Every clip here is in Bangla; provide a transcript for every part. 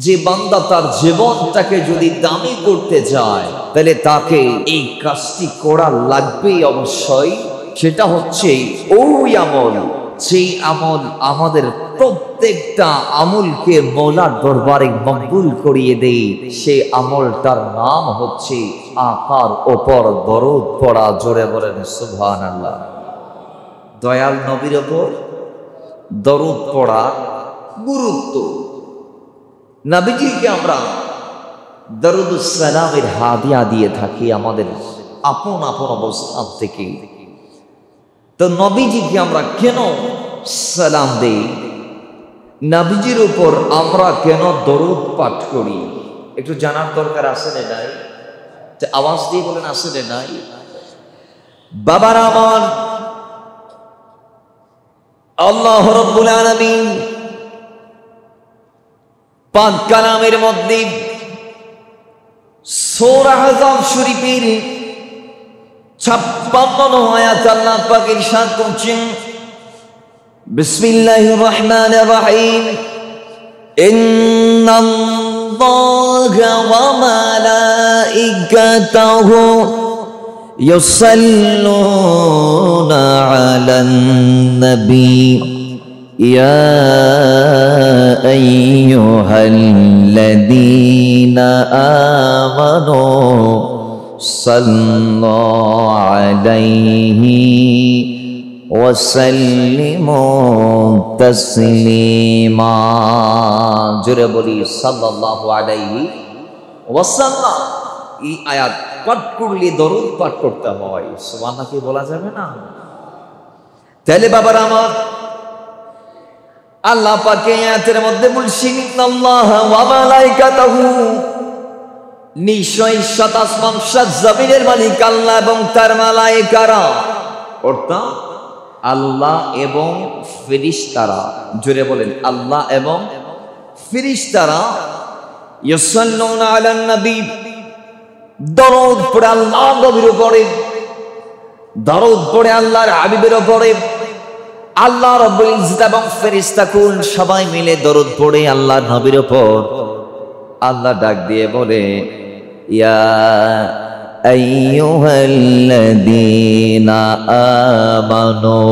যে বান্দা তার জীবনটাকে যদি দামি করতে যায় তাহলে তাকে এই কাজটি করা লাগবে অবশ্যই। সেটা হচ্ছে ওই আমল, সেই আমল আমাদের প্রত্যেকটা আমলকে মওলার দরবারে মকবুল করিয়ে দেয়। সেই আমলটার নাম হচ্ছে আকার ওপর দরুদ পড়া। জোরে বলেন সুবহানাল্লাহ। দয়াল নবীর ওপর দরুদ পড়া গুরুত্ব। নবীজিকে আমরা দরুদুস সালামের হাদিয়া দিয়ে থাকি আমাদের আপন আপন অবস্থান থেকে। তো নবীজিকে আমরা কেন সালাম দেই, নবীজির উপর আমরা কেন দরুদ পাঠ করি, একটু জানার দরকার আছে না নাই? আওয়াজ দিয়ে বলেন আছে না নাই? বাবারা আমার, আল্লাহ রাব্বুল আলামিন পাক কালামের মধ্যে সূরা আহজাব শরীফের 56 আয়াত আল্লাহ পাক ইরশাদ করছেন, বিসমিল্লাহির রহমানির রহিম, ইন্নাল্লাহা ওয়া মালাইকাতাহু ইউসাল্লুনা আলান নবী ইয়া আইয়ুহাল্লাযীনা আমানু সাল্লু আলাইহি ওয়া সাল্লিমু তাসলিমা। জোরে বলি সাল্লাল্লাহু আলাইহি ওয়া সাল্লাম। এই আয়াত পাঠ করলে দরুদ পাঠ করতে হয়, সুবহানাল্লাহ কি বলা যাবে না? তাহলে বাবারা আমার, আল্লাহ পাক এই আয়াতের মধ্যে বলছেন ইন্নাল্লাহা ওয়া মালাইকাতাহু, নিশ্চয় সাত আসমান সাত জমিনের মালিক আল্লাহ এবং তার মালায়েকারা, অর্থাৎ আল্লাহ এবং ফেরেশতারা। জোরে বলেন আল্লাহ এবং ফেরেশতারা ইউসাল্লুনা আলান নবী, দরুদ পড়ে আল্লাহর নবীর উপরে, দরুদ পড়ে আল্লাহর হাবিবের উপরে। আল্লাহ রাব্বুল ইজ্জত এবং ফেরেশতাকুল সবাই মিলে দরুদ পড়ে আল্লাহর নবীর উপর। আল্লাহ ডাক দিয়ে বলে, ইয়া আইয়ুহাল্লাযীনা আমানু,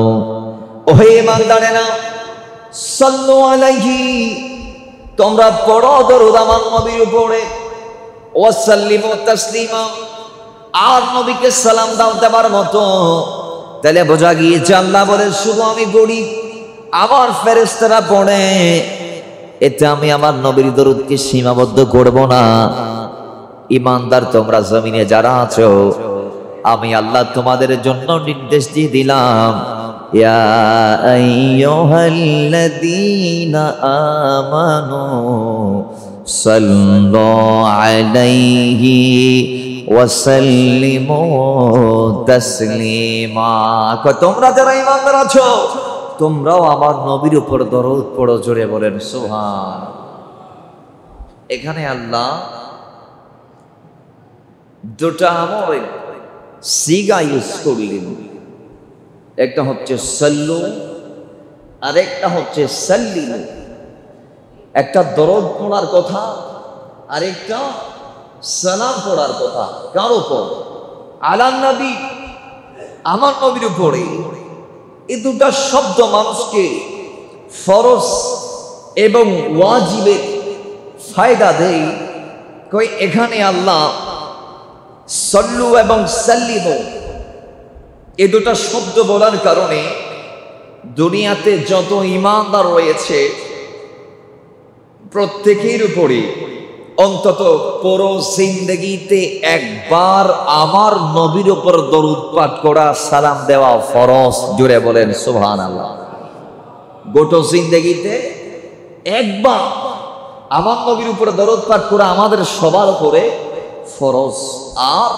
ওহে ঈমানদারেরা, সাল্লু আলাইহি, তোমরা পড়ো দরুদ আমার নবীর উপরে, ওয়া সাল্লিমু তাসলিমা, আর নবীকে সালাম দাও দেবার মতো। তাহলে বোঝা গিয়েছে আল্লাহ বলে শুধু আমি পড়ি, আমার ফেরেশতারা পড়ে, এতে আমি আমার নবীর দরুদকে সীমাবদ্ধ করব না। ঈমানদার তোমরা জমিনে যারা আছো, আমি আল্লাহ তোমাদের জন্য নির্দেশ দিয়ে দিলাম, ইয়া আইয়ুহাল্লাযীনা আমানু সাল্লু আলাইহি ওয়া সাল্লিমু তাসলিমা। তোমরা যারা ঈমানদার আছো, তোমরাও আমার নবীর উপর দরুদ পড়ো। জোরে বলেন সুবহান। এখানে আল্লাহ দুটা আমলের সিগা ইউজ করলেন, একটা হচ্ছে সাল্লু আর একটা হচ্ছে সাল্লিমু। একটা দরুদ পড়ার কথা আর একটা সালাম পড়ার কথা। কার উপর? আলান নবী, আমার নবীর উপরে। এই দুটা শব্দ মানুষকে ফরজ এবং ওয়াজিবের ফায়দা দেয়। কই এখানে আল্লাহ সাল্লু এবং সাল্লিমু এই দুটা শব্দ বলার কারণে দুনিয়াতে যত ঈমানদার রয়েছে প্রত্যেকের উপরে অন্তত পুরো জিন্দেগিতে একবার আমার নবীর উপর দরুদ পাঠ করা, সালাম দেওয়া ফরজ। জুড়ে বলেন সুবহানাল্লাহ। গোটা জিন্দেগিতে একবার আমার নবীর উপর দরুদ পাঠ করা আমাদের সবার উপরে ফরজ। আর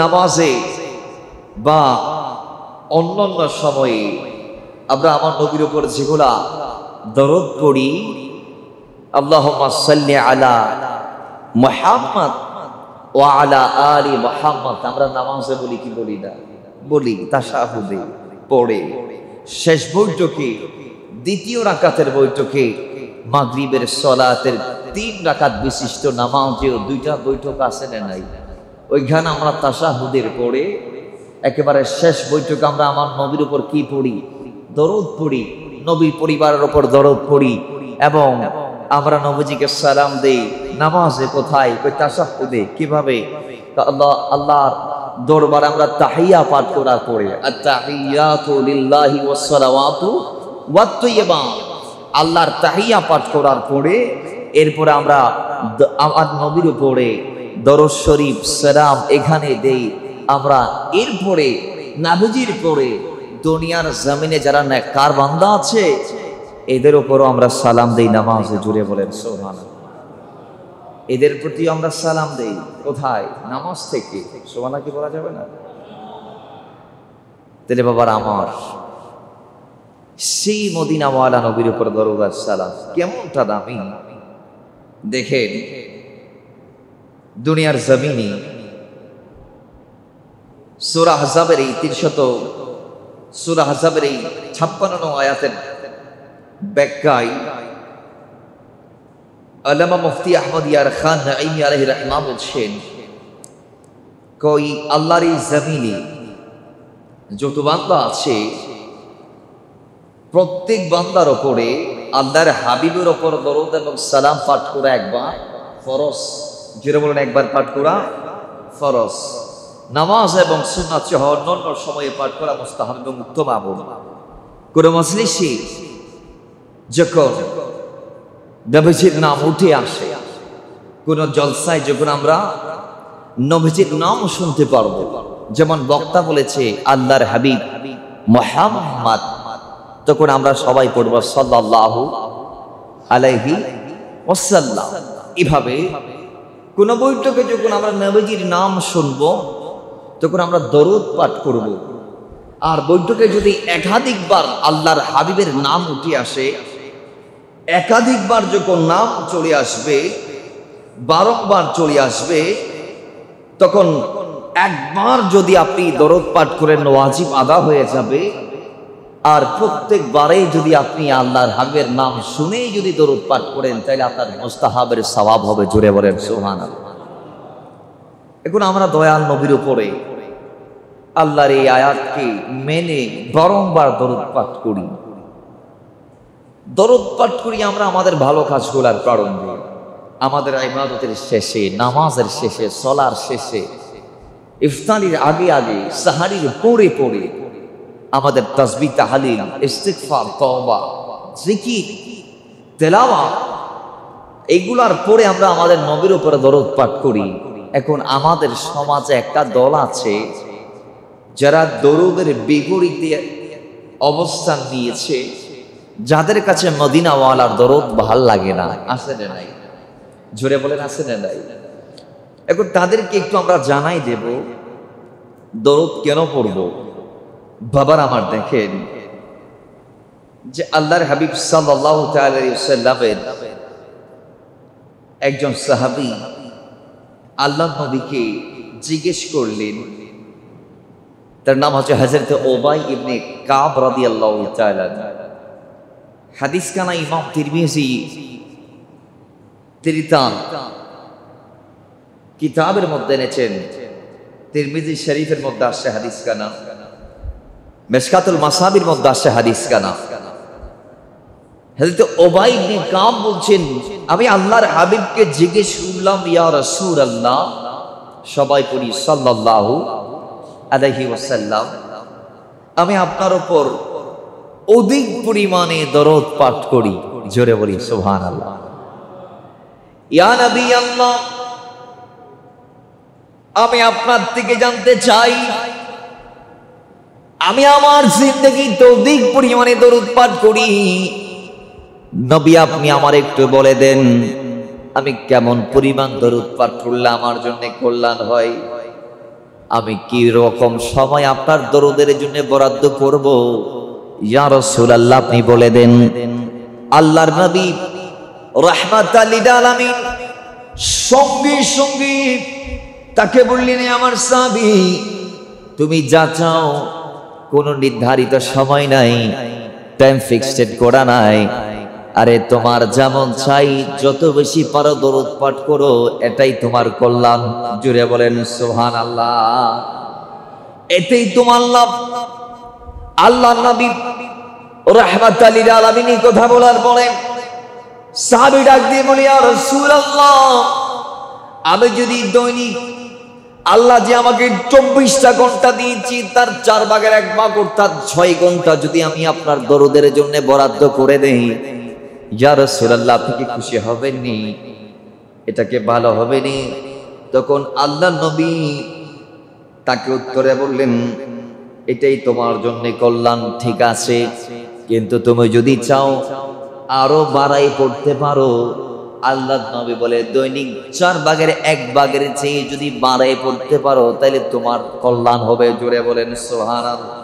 নামাজে বা অন্যান্য সময়ে আমরা আমার নবীর উপর যেগুলা দরুদ পড়ি, আল্লাহুম্মা সাল্লি আলা মুহাম্মদ ওয়া আলা আলি মুহাম্মদ, আমরা নামাজে বলি কি বলি না? বলি। তাশাহুদে পড়ে শেষ বৈঠকে, দ্বিতীয় রাকাতের বৈঠকে মাগরিবের সলাতের 3 রাকাত বিশিষ্ট নামাজেও 2টা বৈঠক আছে না নাই? ওইখানে আমরা তাশাহুদের পরে একেবারে শেষ বৈঠক আমরা আমার নবীর উপর কি পড়ি? দরুদ পড়ি, নবীর পরিবারের উপর দরুদ পড়ি এবং আমরা নবীজিকে সালাম দেই। নামাজে কোথায়? ওই তাশাহুদে। কিভাবে? আল্লাহর দরবারে আমরা তাহিয়া পাঠ করার পরে আত-তাহিয়াতু লিল্লাহি ওয়াস সালাওয়াতু ওয়াত তাইয়্যিবাত, আল্লাহর তাহিয়া পাঠ করার পরে এরপরে আমরা আমার নবীর উপরে দরুদ শরীফ সালাম এখানে দেই আমরা। এরপরে নবীজির পরে দুনিয়ার জমিনে যারা নেককার বান্দা আছে এদের উপরও আমরা সালাম দেই নামাজে। জুড়ে বলেন সুবহানাল্লাহ। এদের প্রতি আমরা সালাম দেই কোথায়? নামাজ থেকে। সুবহানাল্লাহ কি বলা যাবে না? তাহলে বাবার আমার সেই মদিনাওয়ালা নবীর উপর দরুদ আর সালাম কেমনটা দামি দেখেন। দুনিয়ার জমিনে সূরা আহজাবের এই 56 নং আয়াতের ব্যাখ্যায় আল্লামা মুফতি আহমদ ইয়ার খান নাঈমি আলাইহির রাহমাহ বলছেন, কই আল্লাহর এই জমিনে যত বান্দা আছে প্রত্যেক বান্দার উপরে আল্লাহর হাবিবের উপর দরুদ এবং সালাম পাঠ করা একবার ফরজ। যেটা বলেন একবার পাঠ করা ফরজ। নামাজ এবং সুন্নাত সহ অন্যান্য সময়ে পাঠ করা মুস্তাহাব এবং উত্তম আমল। কোন মজলিসে যখন নবীজির নাম উঠে আসে, কোন জলসায় যখন আমরা নবীজির নাম শুনতে পারবো, যেমন বক্তা বলেছে আল্লাহর হাবিব মুহাম্মদ, তখন আমরা সবাই পড়ব সাল্লাল্লাহু আলাইহি ওয়াসাল্লাম। এভাবে কোন বৈঠকে যখন আমরা নবীজির নাম শুনবো তখন আমরা দরুদ পাঠ করব। আর বৈঠকে যদি একাধিকবার আল্লাহর হাবিবের নাম উঠে আসে, একাধিকবার যখন নাম চলে আসবে, বারংবার চলে আসবে, তখন একবার যদি আপনি দরুদ পাঠ করেন ওয়াজিব আদা হয়ে যাবে। আর প্রত্যেকবারে যদি আপনি আল্লাহর হাবিবের নাম শুনেই যদি দরুদ পাঠ করেন তাহলে আপনার মুস্তাহাবের সওয়াব হবে। জুড়ে বলেন সুবহানাল্লাহ। এখন আমরা দয়াল নবীর উপরে আল্লাহর এই আয়াতকে মেনে বারংবার দরুদ পাঠ করি। দরুদ পাঠ করি আমরা আমাদের ভালো কাজগুলার প্রারম্ভে, আমাদের ইবাদতের শেষে, নামাজের শেষে, সলার শেষে, ইফতারির আগে আগে, সাহারির পরে পরে, আমাদের তাসবিহ, তাহলিল, ইস্তিগফার, তওবা, জিকির, তেলাওয়াত এগুলার পরে আমরা আমাদের নবীর উপরে দরুদ পাঠ করি। এখন আমাদের সমাজে একটা দল আছে যারা দরুদের বিপরীত অবস্থান নিয়েছে, যাদের কাছে মদিনাওয়ালার দরুদ ভাল লাগে না। আছে না নাই? জোরে বলেন আছে না নাই? এখন তাদেরকে একটু আমরা জানাই দেব দরুদ কেন পড়ব। বাবার আমার দেখেন যে আল্লাহর হাবিব সাল্লাল্লাহু তাআলা আলাইহি ওয়াসাল্লামের একজন সাহাবী আল্লাহর নবীকে জিজ্ঞেস করলেন, তার নাম হচ্ছে হযরত উবাই ইবনে কাব রাদিয়াল্লাহু তাআলা। হাদিস কানা ইমাম তিরমিজি তিরতান কিতাবের মধ্যে এনেছেন। তিরমিজি শরীফের মধ্যে আসছে হাদিস কানা, মিশকাতুল মাসাবির মধ্যে আসছে হাদিস কানা। হযরত উবাই ইবনে কাব বলছেন, আমি আল্লাহর হাবিবকে জিজ্ঞেস করলাম, ইয়া রাসূলুল্লাহ, সবাই পড়ি সাল্লাল্লাহু আলাইহি ওয়াসাল্লাম, আমি আপনার উপর অধিক পরিমাণে দরুদ পাঠ করি। জোরে বলি সুবহানাল্লাহ। ইয়া নবী আল্লাহ, আমি আপনার থেকে জানতে চাই, আমি আমার জিন্দেগিতে অধিক পরিমাণে দরুদ পাঠ করি। নবী আপনি আমার একটু বলে দেন আমি কেমন পরিমাণ দরুদ পাঠ করলে আমার জন্য কল্যাণ হয়, আমি কি রকম সময় আপনার দরুদের জন্য বরাদ্দ করব। ইয়া রাসূলুল্লাহ আপনি বলে দেন। আল্লাহর নবী রাহমাতাল লিল আলামিন সঙ্গে সঙ্গে তাকে বললেন, আমার সাহাবী তুমি যা চাও, কোনো নির্ধারিত সময় নাই, টাইম ফিক্সড করা নাই, আরে তোমার যেমন চাই যত বেশি পারো দরুদ পাঠ করো, এটাই তোমার কল্যাণ। জুড়ে বলেন সুবহানাল্লাহ। এটাই তোমার লাভ। আল্লাহর নবী রাহমাতাল লিল আলামিন কথা বলার পরে সাহাবী ডাক দিয়ে বলে, ইয়া রাসূলুল্লাহ, আমি যদি দৈনিক আল্লাহ যে আমাকে 24টা ঘন্টা দিয়েছি তার 4 ভাগের 1 ভাগ অর্থাৎ 6 ঘন্টা যদি আমি আপনার দরুদের জন্য বরাদ্দ করে দেই, ইয়া রাসূলুল্লাহ আপনি কি খুশি হবেননি? এটাকে ভালো হবেনি? তখন আল্লাহর নবী তাকে উত্তরে বললেন, এটাই তোমার জন্য কল্যাণ, ঠিক আছে, কিন্তু তুমি যদি চাও আরো বাড়াই পড়তে পারো। আল্লাহর নবী বলে, দৈনিক 4 ভাগের 1 ভাগের চেয়ে যদি বাড়াই পড়তে পারো তাহলে তোমার কল্যাণ হবে। জোরে বলেন সুবহানাল্লাহ।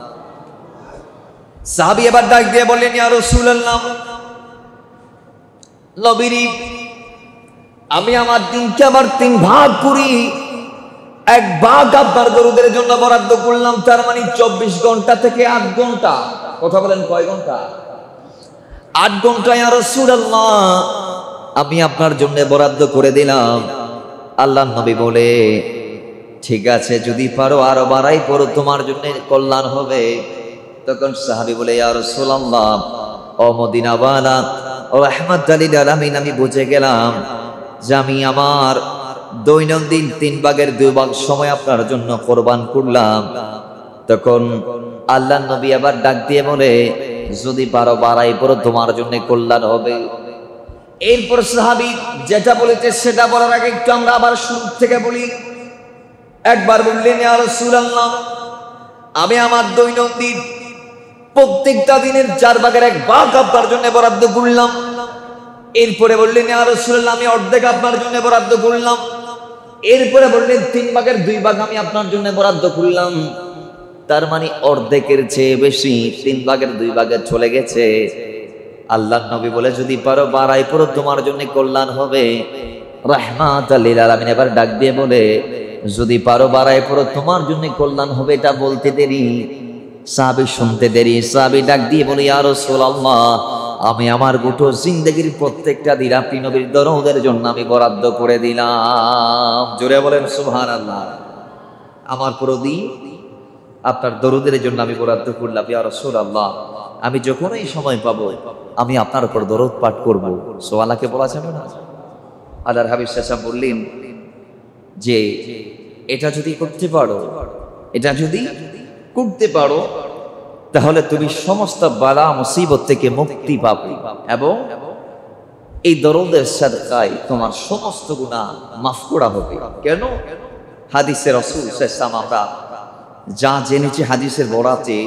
সাহাবী এবার ডাক দিয়ে বললেন, ইয়া রাসূলুল্লাহ, নবীজি, আমি আমার দিনকে আবার 3 ভাগ করি, 1 ভাগ আপনার দরুদের জন্য বরাদ্দ করলাম, তার মানে 24 ঘন্টা থেকে 8 ঘন্টা। কথা বলেন, কয় ঘন্টা? 8 ঘন্টা। ইয়া রাসূলুল্লাহ, আমি আপনার জন্য বরাদ্দ করে দিলাম। আল্লাহর নবী বলে, ঠিক আছে, যদি পারো আরো বাড়াই পড়ো, তোমার জন্য কল্যাণ হবে। তখন সাহাবী বলে, ইয়া রাসূলুল্লাহ, ও মদিনাওয়ালা রাহমাতাল লিল আলামিন, আমি বুঝে গেলাম যে আমি আমার দৈনন্দিন 3 ভাগের 2 ভাগ সময় আপনার জন্য কোরবান করলাম। তখন আল্লাহর নবী আবার ডাক দিয়ে বলে, যদি পারো বাড়াই পড়ো, তোমার জন্য কল্যাণ হবে। এরপর সাহাবী যেটা বলেছে সেটা বলার আগে একটু আমরা আবার শুরু থেকে বলি। একবার বললেন, ইয়া রাসূলুল্লাহ, আমি আমার দৈনন্দিন প্রত্যেকটা দিনের 4 ভাগের 1 ভাগ আপনার জন্য বরাদ্দ করলাম। এরপরে বললেন, ইয়া রাসূলুল্লাহ, আমি অর্ধেক আপনার জন্য বরাদ্দ করলাম। এরপরে বললেন, 3 ভাগের 2 ভাগ আমি আপনার জন্য বরাদ্দ করলাম। তার মানে অর্ধেকের চেয়ে বেশি 3 ভাগের 2 ভাগে চলে গেছে। আল্লাহর নবী বলে, যদি পারো বাড়াই পড়ো, তোমার জন্য কল্যাণ হবে। রাহমাতাল লিল আলামিন এবার ডাক দিয়ে বলে, যদি পারো বাড়াই পড়ো, তোমার জন্য কল্যাণ হবে। এটা বলতে দেরি, সাহাবী শুনতে দেরি। সাহাবী ডাক দিয়ে বলে, ইয়া রাসূলুল্লাহ, আমি আমার গোটা জিন্দেগির প্রত্যেকটা দিন আপনি নবীর দরুদের জন্য আমি বরাদ্দ করে দিলাম। জোরে বলেন সুবহানাল্লাহ। আমার পুরো দিন আপনার দরুদের জন্য আমি বরাদ্দ করলাম। ইয়া রাসূলুল্লাহ, আমি যখনই সময় পাবো আমি আপনার উপর দরুদ পাঠ করব। সুবহানাকে বলা যাবে না? আল্লাহর হাবিব সাল্লাল্লাহু বললেন যে এটা যদি করতে পারো, এটা যদি করতে পারো, তাহলে তুমি সমস্ত বালা মুসিবত থেকে মুক্তি পাবে এবং এই দরুদের সাদকায় তোমার সমস্ত গুনাহ মাফ করা হবে। কেন? হাদিসে রাসূল সাল্লাল্লাহু আমরা যা জেনেছি হাদিসের বরাতে,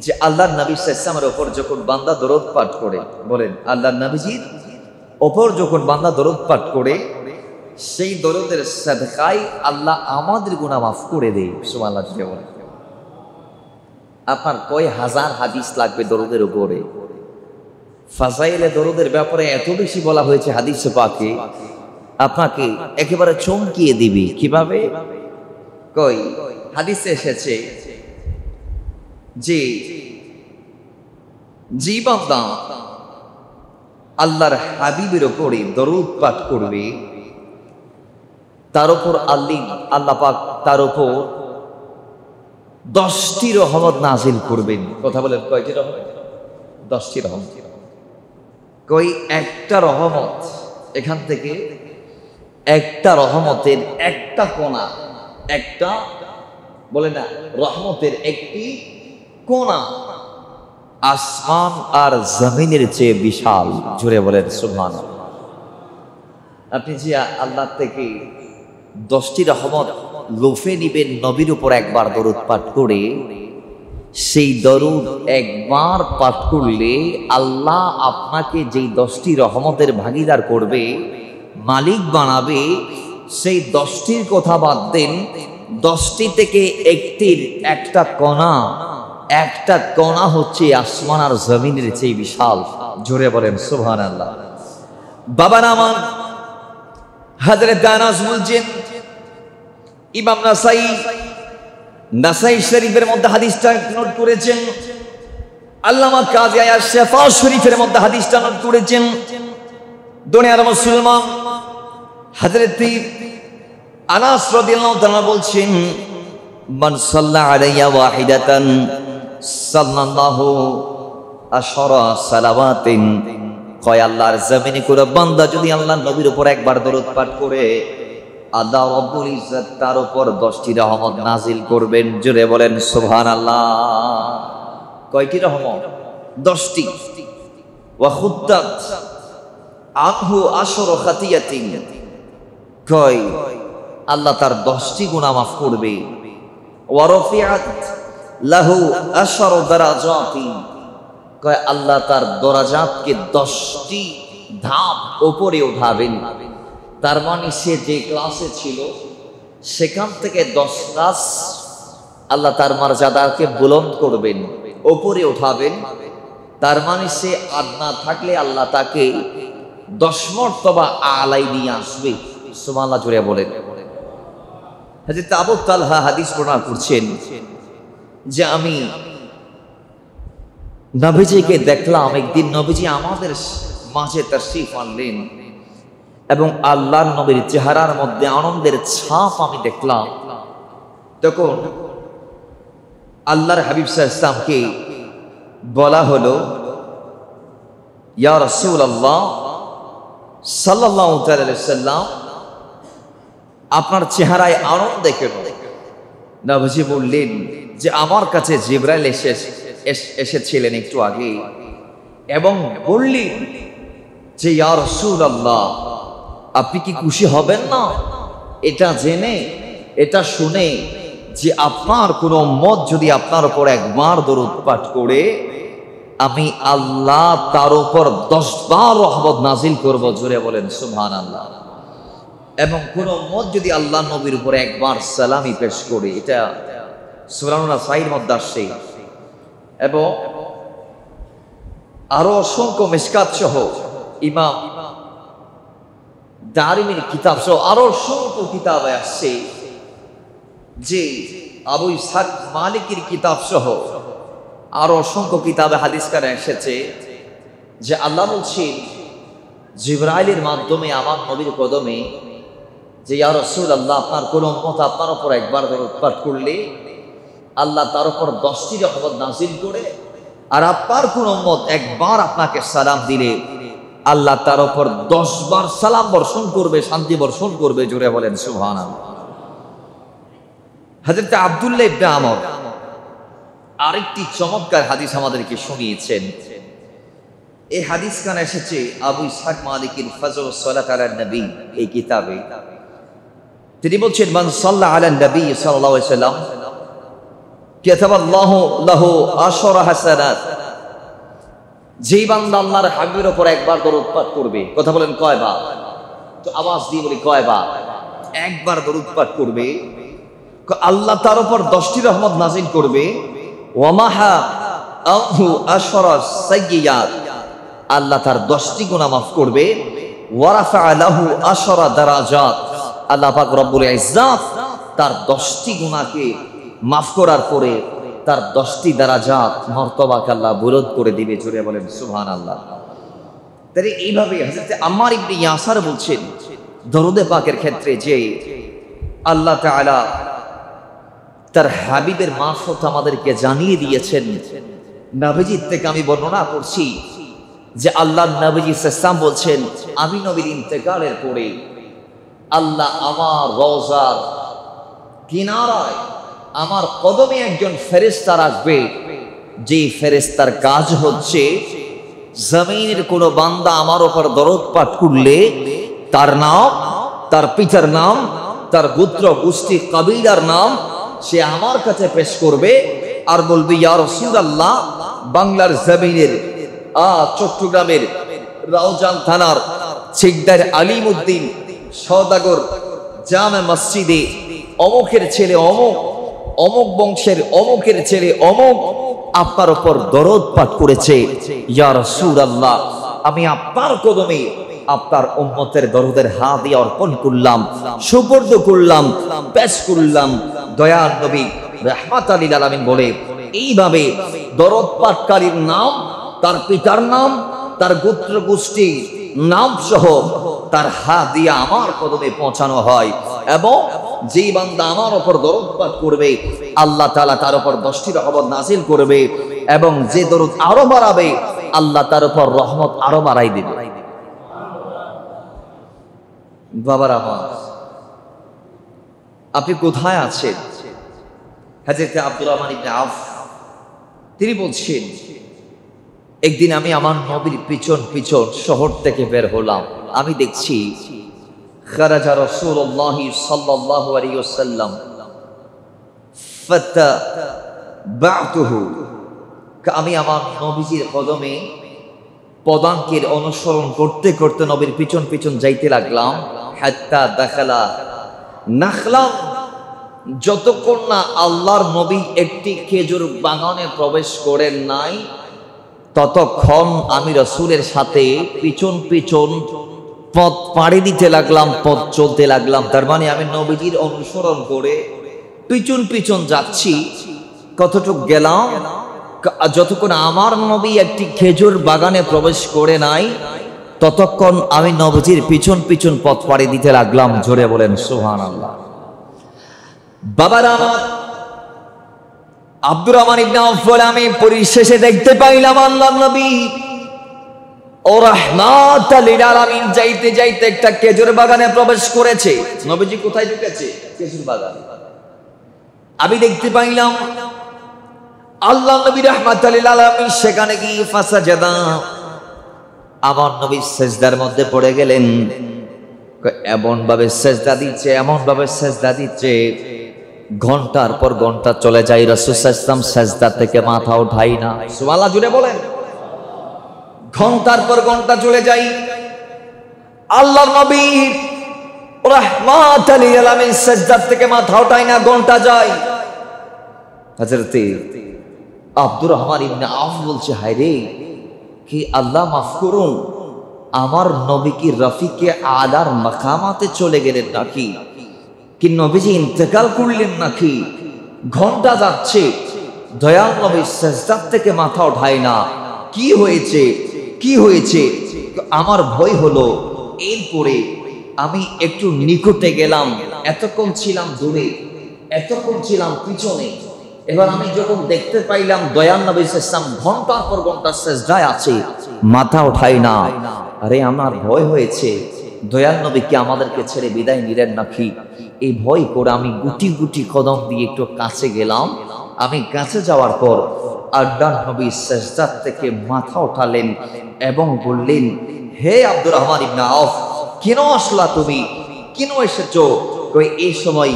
যে আল্লাহর নবী সাল্লাল্লাহু আলাইহি ওপর যখন বান্দা দরুদ পাঠ করে, বলেন আল্লাহর নবীজির ওপর যখন বান্দা দরুদ পাঠ করে, সেই দরুদের সাদকায় আল্লাহ আমাদের গুনাহ মাফ করে দেয়। সুবহানাল্লাহ। বলেন, আপনার কয় হাজার হাদিস লাগবে দরুদের উপরে? ফাজাইলে দরুদের ব্যাপারে এত বেশি বলা হয়েছে হাদিসে পাকে, আপনাকে একেবারে চমকিয়ে দিবে। কিভাবে? কই হাদিসে এসেছে যে যে বান্দা আল্লাহর হাবিবের উপরে দরুদ পাঠ করবে, তার উপর আল্লাহ পাক তার উপর 10টি রহমত নাজিল করবেন। কথা বলেন, কয়টি রহমত? 10টি রহমত। কই একটা রহমত, এখান থেকে একটা রহমতের একটা কোণা, একটা বলে না রহমতের একটি কোণা আসমান আর জমিনের চেয়ে বিশাল। জুড়ে বলেন সুবহানাল্লাহ। আপনি যে আল্লাহ থেকে 10টি রহমত লোফে নিবেন নবীর উপর একবার দরুদ পাঠ করে, সেই দরুদ একবার পাঠ করলে আল্লাহ আপনাকে যেই 10টি রহমতের ভাগীদার করবে, মালিক বানাবে, সেই 10টির কথা বাদ দেন, 10টি থেকে একটির একটা কণা হচ্ছে আসমান আর জমিনের চেয়ে বিশাল। জোরে বলেন সুবহানাল্লাহ। বাবা নামান হযরত আনাস বলছেন, ইমাম নাসাই শরীফের মধ্যে হাদিসটা নোট করেছেন, আল্লামা কাজী আয়াত শেফা শরীফের মধ্যে হাদিসটা নোট করেছেন। দুনিয়ার মুসলমান হযরত আনাস রাদিয়াল্লাহু তাআলা বলছেন, মান সাল্লা আলাইয়া ওয়াহিদাতান সাল্লাল্লাহু আশরা সালাওয়াতিন, কয় আল্লাহর জমিনে কোন বান্দা যদি আল্লাহর নবীর উপর একবার দরুদ পাঠ করে, আল্লাহ রাব্বুল ইজ্জত তার উপর 10টি রহমত নাজিল করবেন। জোরে বলেন সুবহানাল্লাহ। কয়টি রহমত? 10টি। ওয়া খুদ্দাত আনহু আশরা খাতিয়াতিন, কয় আল্লাহ তার 10টি গুনাহ মাফ করবে। ওয়া রাফিআত লাহু আশরা দারাজাতিন, কয় আল্লাহ তার দরাজাতকে 10টি ধাপ উপরে উঠাবেন। তার মানে সে যে ক্লাসে ছিল সেখান থেকে 10 ক্লাস আল্লাহ তার মর্যাদাকে বুলন্দ করবেন, উপরে উঠাবেন। তার মানে সে আদনা থাকলে আল্লাহ তাকে 10 মর্তবা আলাই নিয়ে আসবে। সুবহানাল্লাহ জোরে বলেন। হযরত আবু তালহা হাদিস বর্ণনা করছেন যে আমি নবীজিকে দেখলাম, একদিন নবীজি আমাদের মাঝে তাশরীফ আনলেন এবং আল্লাহর নবীর চেহারার মধ্যে আনন্দের ছাপ আমি দেখলাম। তখন আল্লাহর হাবিব সাল্লাল্লাহু আলাইহি ওয়াসাল্লামকে বলা হলো, ইয়া রাসূলুল্লাহ সাল্লাল্লাহু আলাইহি ওয়াসাল্লাম, আপনার চেহারায় আনন্দ কেন? নবীজি বললেন যে আমার কাছে জিবরাইল এসেছিলেন একটু আগে এবং বললেন যে ইয়া রাসূলুল্লাহ, আপনি কি খুশি হবেন না এটা জেনে, এটা শুনে যে আপনার কোন উম্মত যদি আপনার উপর একবার দরুদ পাঠ করে, আমি আল্লাহ তার উপর 10 বার রহমত নাজিল করব। জোরে বলেন সুবহানাল্লাহ। এবং কোন উম্মত যদি আল্লাহ নবীর উপর একবার সালামি পেশ করে, এটা সূরা নাসাইর মধ্যে আসছে এবং আরো অসংখ্য মিশকাত সহ ইমাম দারিমির কিতাব সহ আরো অসংখ্য কিতাবে আসছে যে আবু ইসহাক মালিকির কিতাব সহ আরো অসংখ্য কিতাবে হাদিস কানে এসেছে যে আল্লাহ বলছেন জিবরাইলের মাধ্যমে আমার নবীর কদমে যে ইয়া রাসূলুল্লাহ, আপনার কোন উম্মত আপনার উপর একবার দরুদ পাঠ করলে আল্লাহ তার উপর 10টি রহমত নাজিল করে, আর আপনার কোন উম্মত একবার আপনাকে সালাম দিলে আল্লাহ তার উপর 10 বার সালাম বর্ষণ করবে, শান্তি বর্ষণ করবে। জোরে বলেন সুবহানাল্লাহ। হযরত আব্দুল্লাহ ইবনে আমর আরেকটি চমৎকার হাদিস আমাদেরকে শুনিয়েছেন। এই হাদিস কানে এসেছে আবু ইসহাক মালিকির ফজলুস সালাত আলান নবী এই কিতাবে। তিনি বলছেন, মান সাল্লা আলান নবী সাল্লাল্লাহু আলাইহি ওয়াসাল্লাম কাতাবাল্লাহু লাহু আশরা হাসানাত, যেই বান্দা আল্লাহর হাবিবের উপর একবার দরুদ পাঠ করবে, কথা বলেন কয়বার? তো আওয়াজ দিয়ে বলি কয়বার? একবার দরুদ পাঠ করবে, আল্লাহ তার উপর 10টি রহমত নাজিল করবে। ওয়ামাহা আনহু আশরা সাইয়্যাত, আল্লাহ তার 10টি গুনাহ মাফ করবে। ওয়ারাফা লাহু আশরা দারাজাত, আল্লাহ পাক রব্বুল ইজ্জত তার 10টি গুনাহকে মাফ করার পরে তার 10টি দারাজাত মর্তবাকে আল্লাহ বুলন্দ করে দিবে। জোরে বলেন সুবহানাল্লাহ। তাই এইভাবে হযরত আম্মার ইবনে ইয়াসার বলছেন দরুদে পাকের ক্ষেত্রে যে আল্লাহ তাআলা তার হাবিবের মারফত আমাদেরকে জানিয়ে দিয়েছেন। নবীজির থেকে আমি বর্ণনা করছি যে আল্লাহর নবীজি সাল্লাল্লাহু বলছেন, আমি নবীর ইন্তেকালের পরে আল্লাহ আমার রওজার কিনারায় আমার কদমে একজন ফেরেশতা রাখবে, যে ফেরেশতার কাজ হচ্ছে জমিনের কোন বান্দা আমার উপর দরুদ পাঠ করলে তার নাম, তার পিতার নাম, তার গোত্র গোষ্ঠী কবিলার নাম সে আমার কাছে পেশ করবে আর বলবে, ইয়া রাসূলুল্লাহ, বাংলার জমিনের চট্টগ্রামের রাউজান থানার শিকদার আলিমউদ্দিন সওদাগর জামে মসজিদে অমুকের ছেলে অমুক, অমুক বংশের অমুকের ছেলে অমুক আপনার উপর দরুদ পাঠ করেছে। ইয়া রাসূলুল্লাহ, আমি আপনার কদমে আপনার উম্মতের দরুদের হাদিয়া অর্পণ করলাম, সুপর্দ করলাম, পেশ করলাম। দয়ার নবী রাহমাতাল লিল আলামিন বলে এইভাবে দরদ পাঠকারীর নাম, তার পিতার নাম, তার গোত্র গোষ্ঠীর নাম সহ তার হাত দিয়ে আমার কদমে পৌঁছানো হয়। এবং যেই বান্দা আমার উপর দরদ পাঠ করবে আল্লাহ তাআলা তার উপর 10টি রহমত নাযিল করবে, এবং যে দরদ আরো বাড়াবে আল্লাহ তার উপর রহমত আরো বাড়াই দিবে। বাবার আমার, আপনি কোথায় আছেন? হযরত আব্দুর রহমান ইবনে আউফ তিনি বলছেন, একদিন আমি আমার নবীর পিছন পিছন শহর থেকে বের হলাম। আমি দেখছি খারাজা রাসূলুল্লাহ সাল্লাল্লাহু আলাইহি ওয়াসাল্লাম ফাতাবাতুহু, আমি আমার নবীজির কদমে পদাঙ্কের অনুসরণ করতে করতে নবীর পিছন পিছন যাইতে লাগলাম। হাত্তা দাখালা নাখলাম, যতক্ষণ না আল্লাহর নবী একটি খেজুর বাগানে প্রবেশ করেন নাই ততক্ষণ আমি রাসূলের সাথে পিছন পিছন পথ পাড়ি দিতে লাগলাম, পথ চলতে লাগলাম। তার মানে আমি নবীজির অনুসরণ করে পিছন পিছন যাচ্ছি। কতটুক গেলাম? যতক্ষণ আমার নবী একটি খেজুর বাগানে প্রবেশ করে নাই ততক্ষণ আমি নবীজির পিছন পিছন পথ পাড়ি দিতে লাগলাম। জোরে বলেন সুবহানাল্লাহ। বাবারা আমার, আব্দুর রহমান ইবনে আউফ বলে, আমি পরিশেষে দেখতে পাইলাম আল্লাহর নবী ও রাহমাতাল লিল আলামিন যাইতে যাইতে একটা খেজুর বাগানে প্রবেশ করেছে। নবীজি কোথায় ঢুকেছে? খেজুর বাগানে। আমি দেখতে পাইলাম আল্লাহ নবী রাহমাতাল লিল আলামিন সেখানে গিয়ে ফাসাজাদা, আমার নবী সিজদার মধ্যে পড়ে গেলেন। এমন ভাবে সিজদা দিচ্ছে, এমন ভাবে সিজদা দিচ্ছে, ঘন্টার পর ঘন্টা চলে যায়, রাসূল সাল্লাল্লাহু আলাইহি ওয়াসাল্লাম সিজদা থেকে মাথা উঠাই না। সুবহানাল্লাহ জুড়ে বলেন। ঘন্টার পর ঘন্টা চলে যায়, আল্লাহর নবী রাহমাতাল লিল আলামিন সিজদা থেকে মাথা উঠাই না, ঘন্টা যায়। হযরত আব্দুর রহমান ইবনে আউফ বলছে, হায় রে, কি আল্লাহ মাফ করুন, আমার নবী কি রফিকে আলার মাকামাতে চলে গেলেন নাকি? কি নবীজি ইন্তেকাল করলেন নাকি? ঘন্টা যাচ্ছে, দয়াল নবী সিজদা থেকে মাথা উঠায় না। কি হয়েছে? কি হয়েছে? আমার ভয় হলো। এরপরে আমি একটু নিকটে গেলাম। এতক্ষণ ছিলাম দূরে, এতক্ষণ ছিলাম পিছনে। এবার আমি যখন দেখতে পাইলাম দয়াল নবী সাল্লাল্লাহু আলাইহি ওয়াসাল্লাম ঘন্টার পর ঘন্টা সিজদায় আছে, মাথা উঠায় না। আরে আমার ভয় হয়েছে, দয়াল নবী কি আমাদেরকে ছেড়ে বিদায় নিলেন নাকি? এই ভয় করে আমি গুটি গুটি কদম দিয়ে একটু কাছে গেলাম। আমি কাছে যাওয়ার পর আল্লাহর নবী সিজদা থেকে মাথা উঠালেন এবং বললেন, হে আব্দুর রহমান ইবনে আউফ, কেন আসলা তুমি? কেন এসেছো? এই সময়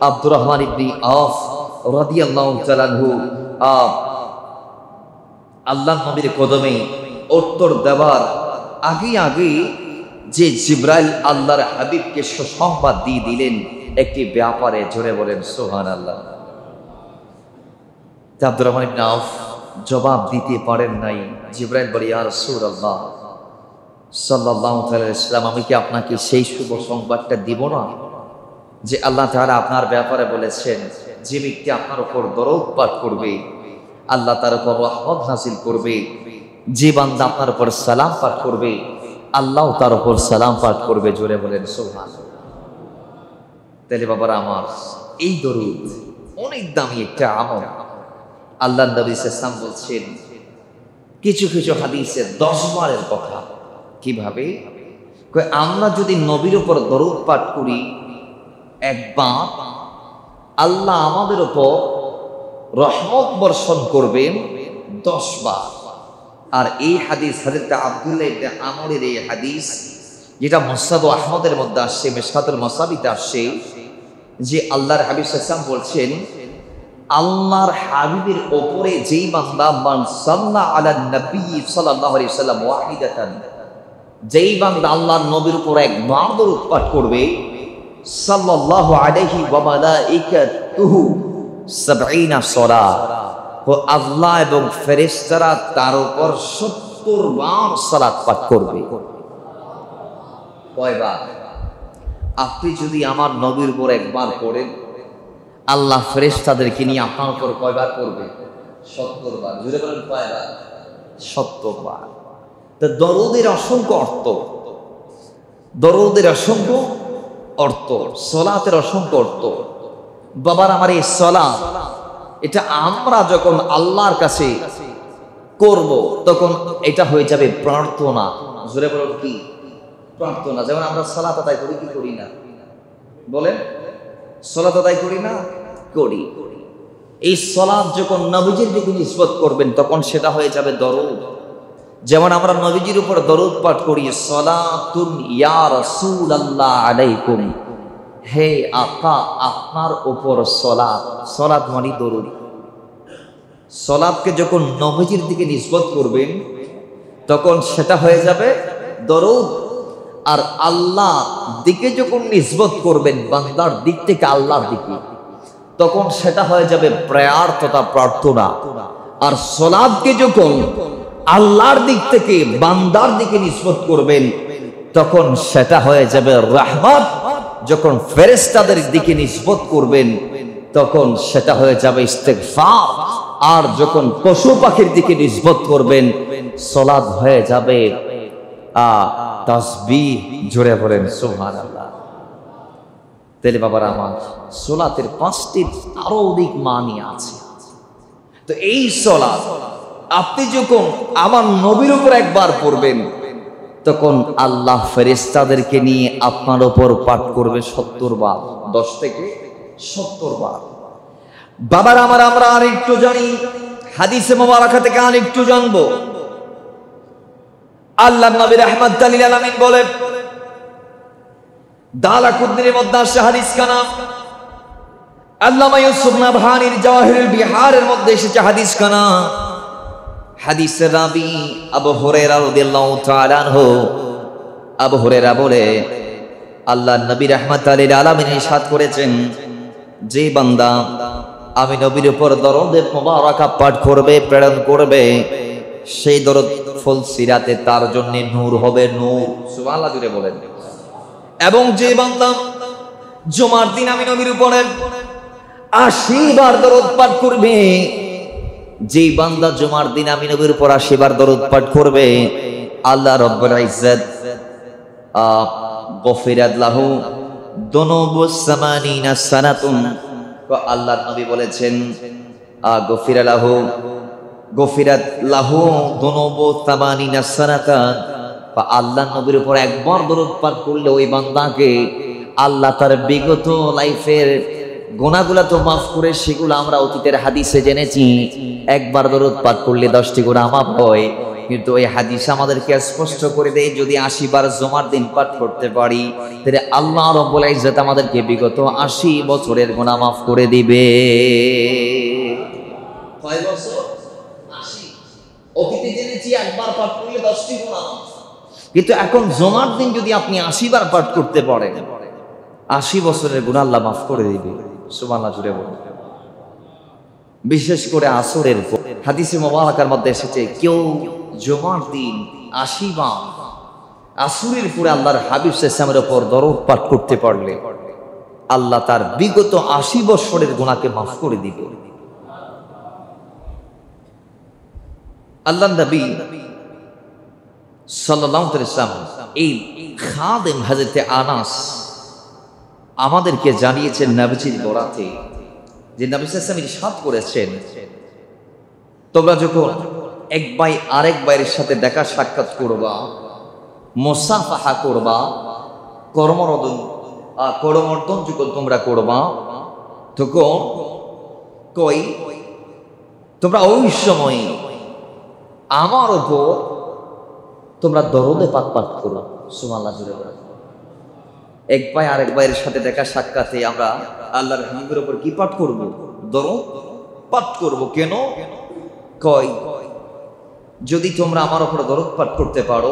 আব্দুর রহমান ইবনে আউফ রাদিয়াল্লাহু তাআলা আনহু আল্লাহর নবীর কদমে উত্তর দেওয়ার আগে আগে যে জিবরাইল আল্লাহর হাবিবকে সুসংবাদ দিয়ে দিলেন একটি ব্যাপারে। জোরে বলেন সুবহানাল্লাহ। আব্দুর রহমান ইবনে আউফ জবাব দিতে পারেন নাই। জিবরাইল বলে, ইয়া রাসূলুল্লাহ সাল্লাল্লাহু আলাইহি ওয়াসাল্লাম, আমি কি আপনাকে সেই শুভ সংবাদটা দিব না যে আল্লাহ তাআলা আপনার ব্যাপারে বলেছেন, যে ব্যক্তি আপনার উপর দরুদ পাঠ করবে আল্লাহ তার উপর রহমত নাযিল করবে, যে বান্দা আপনার উপর সালাম পাঠ করবে আল্লাহ তার উপর সালাম পাঠ করবে। জোরে বলেন সুবহানাল্লাহ। তাহলে বাবারা আমার, এই দরুদ অনেক দামি একটা আমল। আল্লাহর নবী সাল্লাল্লাহু আলাইহি ওয়াসাল্লাম বলছেন কিছু কিছু হাদিসে 10 বারের কথা। কিভাবে? আমরা যদি নবীর উপর দরুদ পাঠ করি একবার, আল্লাহ আমাদের উপর রহমত বর্ষণ করবেন 10 বার। আর এই হাদিস হযরত আব্দুল্লাহ ইবনে আমরের এই হাদিস, যেটা মুসনাদ আহমদের মধ্যে আসছে, মিশকাতুল মাসাবিতে আসছে, যে আল্লাহর হাবিব সাল্লাল্লাহু আলাইহি ওয়াসাল্লাম বলছেন, আল্লাহর হাবিবের উপরে যেই বান্দা মান সাল্লা আলা নবী সাল্লাল্লাহু আলাইহি ওয়াসাল্লাম ওয়াহিদাতান, যেই বান্দা আল্লাহর নবীর উপর একবার দরুদ পাঠ করবে, সাল্লাল্লাহু আলাইহি ওয়া মালাইকাতুহু 70 সালাত, ও আল্লাহ এবং ফেরেশতারা তার উপর 70 বার সালাত পাঠ করবে। কয়বার? আপনি যদি আমার নবীর উপর একবার পড়েন, আল্লাহ ফেরেশতাদেরকে নিয়ে আপনার উপর কয়বার করবে? 70 বার। জুড়ে বলেন কয়বার? 70 বার। তো দরুদের অসংখ্য অর্থ, দরুদের অসংখ্য অর্থ, সলাতের অসংখ্য অর্থ। বাবার আমার এই সলাত, এটা আমরা যখন আল্লাহর কাছে করব তখন এটা হয়ে যাবে প্রার্থনা। জোরে বলুন কি? প্রার্থনা। যেমন আমরা সালাত আদায় করি কি করি না? বলেন, সালাত আদায় করি না? করি। এই সালাত যখন নবীজির দিকে নিসবত করবেন তখন সেটা হয়ে যাবে দরুদ। যেমন আমরা নবীজির উপর দরুদ পাঠ করি, সালাতুন ইয়া রাসূলুল্লাহ আলাইকুম, হে আকা আপনার উপর সালাত। সালাত মানে দরুদ। সালাতকে যখন নবীজির দিকে নিসবত করবেন তখন সেটা হয়ে যাবে দরুদ। আর আল্লাহ দিকে যখন নিসবত করবেন বান্দার দিক থেকে আল্লাহর দিকে, তখন সেটা হয়ে যাবে প্রেয়ার তথা প্রার্থনা। আর সালাতকে যখন আল্লাহর দিক থেকে বান্দার দিকে নিসবত করবেন তখন সেটা হয়ে যাবে রহমত। যখন ফেরেশতাদের দিকে নিসবত করবেন তখন সেটা হয়ে যাবে ইস্তেগফার। আর যখন পশু পাখির দিকে নিসবত করবেন সালাত হয়ে যাবে তাসবিহ। জোরে বলেন সুবহানাল্লাহ। তাহলে বাবার আমার সালাতের 5টি আরো অধিক মানি আছে। তো এই সালাত আপনি যখন আমার নবীর উপর একবার পড়বেন তখন আল্লাহ ফেরেশতাদেরকে নিয়ে আপনার উপর পাঠ করবে 70 বার। 10 থেকে 70 বার। বাবার আমার আমরা আরেকটু জানি, হাদিসে মুবারাকা থেকে আরেকটু জানবো। আল্লাহর নবী রাহমাতুল লিল আলামিন বলেন, দালাকুদ্দিনের মধ্যে আসে হাদিস কানা, আল্লামা ইউসুফ নাবহানির জাওয়াহিরুল বিহারের মধ্যে এসেছে হাদিস কানা। হাদিসের রাবি আবু হুরায়রা রাদিয়াল্লাহু তাআলা আনহু। আবু হুরায়রা বলে, আল্লাহর নবী রাহমাতুল লিল আলামিন ইরশাদ করেছেন, যে বান্দা আমি নবীর উপর দরুদ মুবারাকা পাঠ করবে, প্রেরণ করবে, সেই দরুদ ফুল সিরাতে তার জন্য নূর হবে, নূর। সুবহানাল্লাহ জুড়ে বলেন। এবং যে বান্দা জুমার দিন আমি নবীর উপরে 80 বার দরুদ পাঠ করবে, যে বান্দা জুমার দিন আমি নবীর উপর 80 বার দরুদ পাঠ করবে, আল্লাহ রাব্বুল ইজ্জত গফিরাত লাহু দুনুবুস সামানিনা সানাতুন। আল্লাহর নবী বলেছেন, গফিরাত লাহু দুনুবুস সামানিনা সানাতান। আল্লাহর নবীর উপর একবার দরুদ পাঠ করলে ওই বান্দাকে আল্লাহ তার বিগত লাইফের গুনাহগুলো তো মাফ করে, সেগুলো আমরা অতীতের হাদিসে জেনেছি একবার দরুদ পাঠ করলে 10টি গুনাহ মাফ হয়। কিন্তু এই হাদিস আমাদেরকে স্পষ্ট করে দেয়, যদি 80 বার জুমার দিন পাঠ করতে পারি তাহলে আল্লাহ রাব্বুল ইজ্জত আমাদেরকে বিগত 80 বছরের গুনাহ মাফ করে দিবে। কয় বছর? 80। অতীতে জেনেছি একবার পাঠ করলে 10টি গুনাহ মাফ, কিন্তু এখন জুমার দিন যদি আপনি 80 বার পাঠ করতে পারেন 80 বছরের গুনাহ আল্লাহ মাফ করে দিবে। সুবহানাল্লাহ জুড়ে বলুন। বিশেষ করে আসরের হাদিসে মুবারাকার মধ্যে এসেছে, কেউ জুমার দিন 80 বার আসরের পরে আল্লাহর হাবিব সাল্লাল্লাহু আলাইহি ওয়াসাল্লামের উপর দরুদ পাঠ করতে পারলে আল্লাহ তার বিগত 80 বছরের গুনাহকে মাফ করে দিবে। আল্লাহর নবী সাল্লাল্লাহু আলাইহি ওয়াসাল্লাম এই খাদেম হযরতে আনাস আমাদেরকে জানিয়েছেন নবীজির বরাতে, যে নবী সাল্লাল্লাহু আলাইহি ওয়াসাল্লাম ইরশাদ করেছেন, তোমরা যখন এক ভাই আরেক ভাইয়ের সাথে দেখা সাক্ষাৎ করবা, মুসাফাহা করবা, করমর্দন যখন তোমরা করবা, তখন তোমরা ওই সময় আমার উপর তোমরা দরুদে পাক পাঠ করো। সুবহানাল্লাহ জুড়ে বলেন। এক ভাই আরেক ভাইয়ের সাথে দেখা সাক্ষাতে আমরা আল্লাহর হাবিবের উপর কি পাঠ করব? দরুদ পাঠ করব। কেন? যদি তোমরা আমার উপর দরুদ পাঠ করতে পারো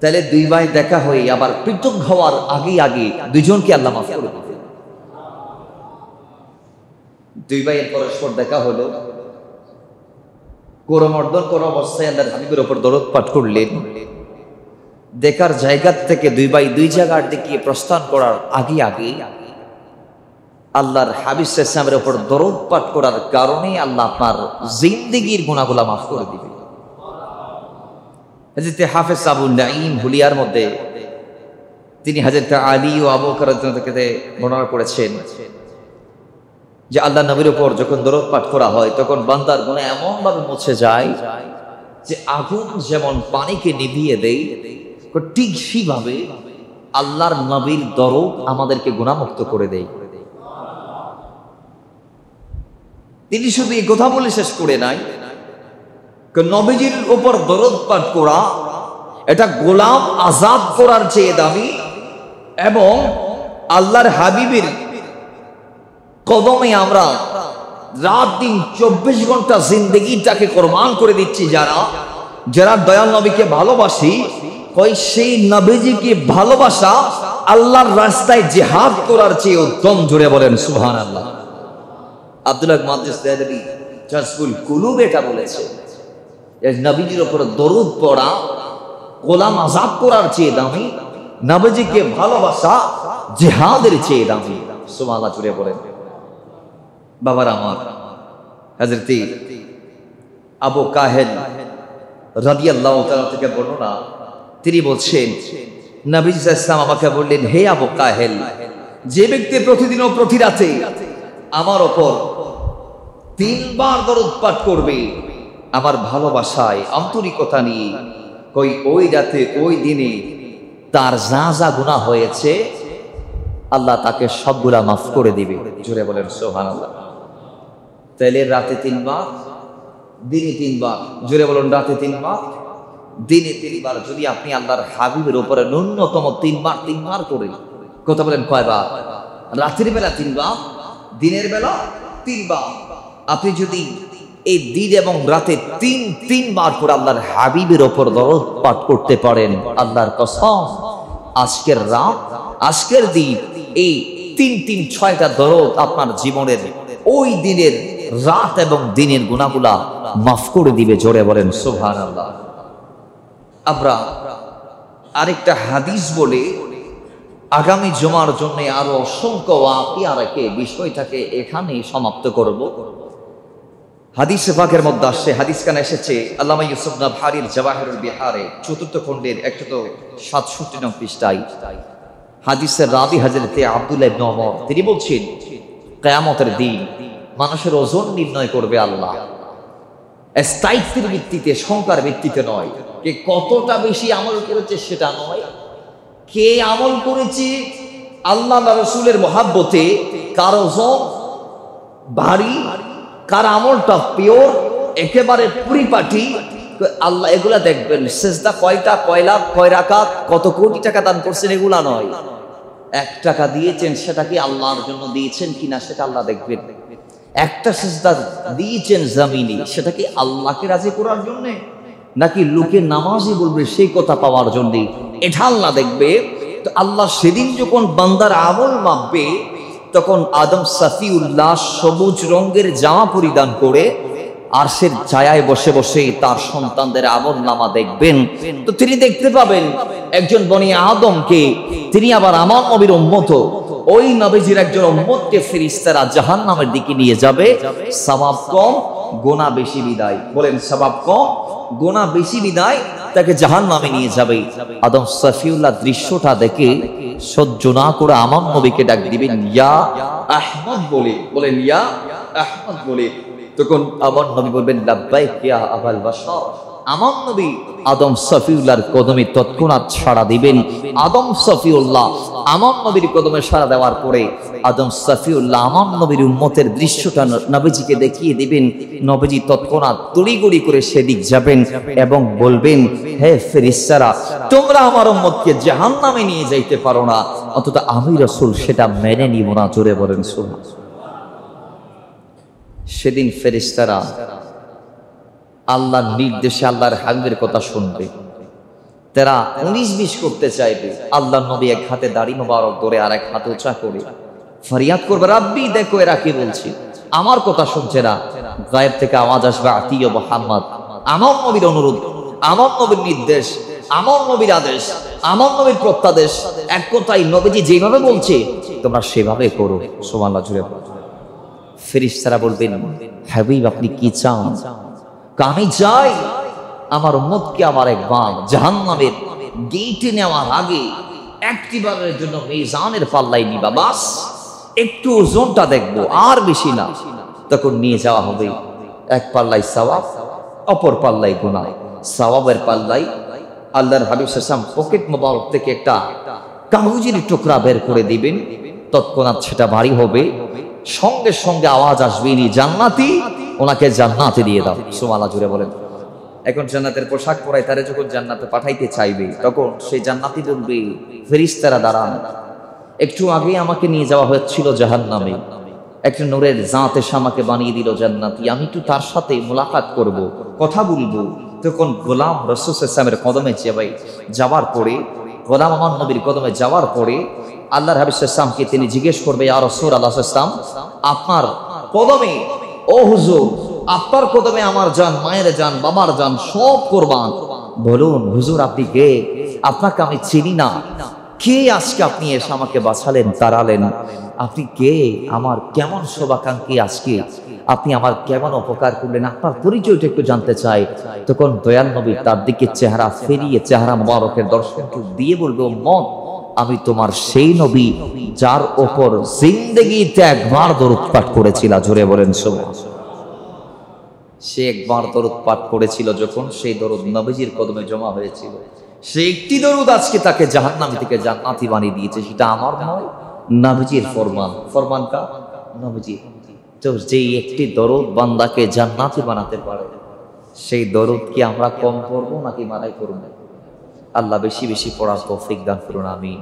তাহলে দুই ভাই দেখা হয়ে আবার পৃথক হওয়ার আগে দুইজনকে আল্লাহ মাফ করে দিবে। দুই ভাইয়ের পরস্পর দেখা হলো, করমর্দন করা অবস্থায় আল্লাহর হাবিবের উপর দরুদ পাঠ করলেন। দেখার জায়গা থেকে দুই ভাই দুই জায়গার দিকে প্রস্থান করার আগে আল্লাহর হাবিব সাল্লাল্লাহু আলাইহি ওয়াসাল্লামের উপর দরুদ পাঠ করার কারণে আল্লাহ আপনার জিন্দেগীর গুনাহগুলো মাফ করে দিবে। হযরত হাফেজ আবু নাঈম হুলিয়ার মধ্যে তিনি হযরত আলী ও আবু বকর রাদিয়াল্লাহু থেকে বর্ণনা করেছেন যে আল্লাহ নবীর উপর যখন দরুদ পাঠ করা হয় তখন বান্দার গুনাহ এমন ভাবে মুছে যায় যে আগুন যেমন পানিকে নিভিয়ে দেয়, ঠিক সেইভাবে আল্লাহর নবীর দরুদ আমাদেরকে গুনাহমুক্ত করে দেয়। তিনি শুধু এই কথা বলে শেষ করে নাই, নবীজির উপর দরুদ পাঠ করা এটা গোলাম আজাদ করার চেয়ে দামি, এবং আল্লাহর হাবিবের কদমে আমরা রাত দিন 24 ঘন্টা জিন্দেগিটাকে কোরবান করে দিচ্ছি। যারা দয়াল নবীকে ভালোবাসি, কই সেই নবীজিকে ভালোবাসা আল্লাহর রাস্তায় জিহাদ করার চেয়ে উত্তম। জুড়ে বলেন সুবহানাল্লাহ। আব্দুল্লাহ মাদ্রিস দেহলভী জাজবুল কুলুব এটা বলেছে, নবীজির উপর দরুদ পড়া গোলাম আজাদ করার চেয়ে দামি, নবীজিকে ভালোবাসা জিহাদের চেয়ে দামি। সুবহানাল্লাহ। জুড়ে বলেন। বাবার আমার, হযরত আবু কাহেল রাদিয়াল্লাহু তাআলা থেকে বর্ণনা, তিনি বলছেন নবী সাল্লাল্লাহু আলাইহি ওয়াসাল্লাম আমাকে বললেন, হে আবু কাহেল, যে ব্যক্তি প্রতিদিন ও প্রতি রাতে আমার ওপর 3 বার দরুদ পাঠ করবে আমার ভালোবাসায় আন্তরিকতা নিয়ে, কই ওই রাতে ওই দিনে তার যা যা গুনাহ হয়েছে আল্লাহ তাকে সবগুলা মাফ করে দিবে। জোরে বলেন সুবহানাল্লাহ। তাহলে রাতে 3 বার, দিনে 3 বার। জোরে বলেন রাতে 3 বার, দিনে 3 বার। যদি আপনি আল্লাহর হাবিবের উপরে ন্যূনতম 3 বার করে, কথা বলেন কয়বার? রাতের বেলা 3 বার, দিনের বেলা 3 বার। আপনি যদি এই দিন এবং রাতে 3 বার করে আল্লাহর হাবিবের উপর দরুদ পাঠ করতে পারেন, আল্লাহর কসম আজকের রাত, আজকের দিন, এই 6টা দরুদ আপনার জীবনের ওই দিনের রাত এবং দিনের গুনাহগুলা মাফ করে দিবে। জোরে বলেন সুবহানাল্লাহ। আমরা আরেকটা হাদিস বলে আগামী জুমার জন্য আরো অসংখ্য ওয়াকিয়া রেখে বিষয়টাকে এখানে সমাপ্ত করব। হাদিসে পাকের মধ্যে আসছে, হাদিস কানে এসেছে আল্লামা ইউসুফ নাবহারির জাওয়াহিরুল বিহারে 4th খণ্ডের 167 নং পৃষ্ঠায়। হাদিসের রাবি হযরত আব্দুল্লাহ ইবনে ওমর, তিনি বলছেন কিয়ামতের দিন মানুষের ওজন নির্ণয় করবে আল্লাহ, স্থায়িত্বের ভিত্তিতে, সংখ্যার ভিত্তিতে নয়। কে কতটা বেশি আমল করেছে সেটা নয়, কে আমল করেছে আল্লাহ রাসূলের মহব্বতে, কার ওজন ভারী, কার আমলটা পিওর, একেবারে পরিপাটি, আল্লাহ এগুলা দেখবেন। সেজদা কয়টা, কয় লাখ, কয় রাকাত, কত কোটি টাকা দান করছেন এগুলা নয়। 1 টাকা দিয়েছেন সেটা কি আল্লাহর জন্য দিয়েছেন কিনা সেটা আল্লাহ দেখবেন। একটা সেজদা দিয়েছেন জমিনে, সেটা কি আল্লাহকে রাজি করার জন্য, নাকি লোকে নামাজি বলবে সেই কথা পাওয়ার জন্য, এটা আল্লাহ দেখবে। তো আল্লাহ সেদিন যখন বান্দার আমল মাপবে, তখন আদম সাফিউল্লাহ সবুজ রঙের জামা পরিধান করে আরশের ছায়ায় বসে বসে তার সন্তানদের আমল নামা দেখবেন। তো তিনি দেখতে পাবেন একজন বনি আদমকে, তিনি আবার আমার নবীর উম্মত, ওই নবীজির একজন উম্মতকে ফেরেশতারা জাহান্নামের দিকে নিয়ে যাবে। সওয়াব কম, গুনাহ বেশি বিদায়। বলেন সওয়াব কম, গুনাহ বেশি বিদায়, তাকে জাহান্নামে নিয়ে যাবে। আদম সাফিউল্লাহ দৃশ্যটা দেখে সহ্য না করে আমার নবীকে ডাক দিবেন ইয়া আহমদ বলে। বলেন ইয়া আহমদ বলে। তখন আমার নবী বলবেন লাব্বাইক ইয়া আবাল বাশার। আমার নবী আদম সাফিউল্লাহর কদমে তৎক্ষণাৎ সাড়া দিবেন। আদম সাফিউল্লাহ আমার নবীর কদমে সাড়া দেওয়ার পরে আদম সাফিউল্লাহ আমার নবীর উম্মতের দৃশ্যটা নবীজিকে দেখিয়ে দিবেন। নবীজি তৎক্ষণাৎ তড়িঘড়ি করে সেদিক যাবেন এবং বলবেন, হে ফেরেশতারা, তোমরা আমার উম্মতকে জাহান্নামে নিয়ে যাইতে পারো না, অথচ আমি রাসূল সেটা মেনে নিব না। জোরে বলেন সুবহানাল্লাহ। সেদিন ফেরেশতারা আল্লাহর নির্দেশে আল্লাহর হাবিবের কথা শুনবে। তারা 19-20 করতে চাইবে। আল্লাহর নবী এক হাতে দাড়ি মোবারক ধরে আর এক হাত উঁচা করে ফরিয়াদ করবে, রাব্বি দেখো এরা কি বলছে, আমার কথা শুনছে না। গায়েব থেকে আওয়াজ আসবে, আতিয়া মুহাম্মদ, আমার নবীর অনুরোধ, আমার নবীর নির্দেশ, আমার নবীর আদেশ, আমার নবীর প্রত্যাদেশ। এক কথায় নবীজি যেভাবে বলছে তোমরা সেভাবে করো। সুবহানাল্লাহ জুড়ে ফেরেশতারা বলবেন, হাবিব আপনি কি চান? আমি চাই আমার উম্মতকে আমার একবার জাহান্নামের গেটে নেওয়ার আগে একটিবারের জন্য মিজানের পাল্লায় নিবা, বাস একটু ওজনটা দেখবো, আর বেশি না। তখন নিয়ে যাওয়া হবে এক পাল্লায় সওয়াব, অপর পাল্লায় গুনাহ। সওয়াবের পাল্লায় আল্লাহর হাবিব সাল্লাল্লাহু আলাইহি ওয়াসাল্লাম পকেট মোবারক থেকে একটা কাগজের টুকরা বের করে দিবেন, তৎক্ষণাৎ সেটা ভারী হবে, সঙ্গে সঙ্গে আওয়াজ আসবে, ইনি জান্নাতি, ওনাকে জান্নাতে দিয়ে দাও। সুবহানাল্লাহ জুড়ে বলেন। এখন জান্নাতের পোশাক পরাই তারা যখন জান্নাতে পাঠাইতে চাইবে, তখন সেই জান্নাতি বলবে, ফেরেশতারা দাঁড়ান, একটু আগে আমাকে নিয়ে যাওয়া হয়েছিল জাহান্নামে, একটা নূরের জাত এসে আমাকে বানিয়ে দিল জান্নাতি, আমি একটু তার সাথে মোলাকাত করব, কথা বলবো। তখন গোলাম রাসূল সাল্লাল্লাহু আলাইহি ওয়াসাল্লামের কদমে যাওয়ার পরে, গোলাম আমার নবীর কদমে যাওয়ার পরে আল্লাহর হাবিব সাল্লাল্লাহু আলাইহি ওয়াসাল্লামকে তিনি জিজ্ঞেস করবে, ইয়া রাসূলুল্লাহ সাল্লাল্লাহু আলাইহি ওয়াসাল্লাম, আপনার কদমে, ও হুজুর আপনার কদমে আমার জান, মায়ের জান, বাবার জান সব কুরবান, বলুন হুজুর আপনি কে? আপনাকে আমি চিনি না, কে আজকে আপনি এসে আমাকে বাঁচালেন, তাড়ালেন? আপনি কে? আমার কেমন শুভাকাঙ্ক্ষী, আজকে আপনি আমার কেমন উপকার করলেন, আপনার পরিচয়টা একটু জানতে চাই। তখন দয়াল নবী তার দিকে চেহারা ফিরিয়ে চেহারা মোবারকের দর্শন দিয়ে বলবে, উম্মত আমি তোমার সেই নবী যার ওপর জিন্দেগিতে একবার দরুদ পাঠ করেছিল। জোরে বলেন সুবহানাল্লাহ। সে একবার দরুদ পাঠ করেছিল, যখন সেই দরুদ নবীজির কদমে জমা হয়েছিল, সে একটি দরুদ আজকে তাকে জাহান্নামী থেকে জান্নাতি বানিয়ে দিয়েছে। সেটা আমার নয়, নবীজির ফরমান। ফরমান কার? নবীজি। তো যেই একটি দরুদ বান্দাকে জান্নাতি বানাতে পারে, সেই দরুদ কি আমরা কম পড়বো নাকি মারাই করবো? আল্লাহ বেশি বেশি পড়ার তৌফিক দান করুন, আমিন।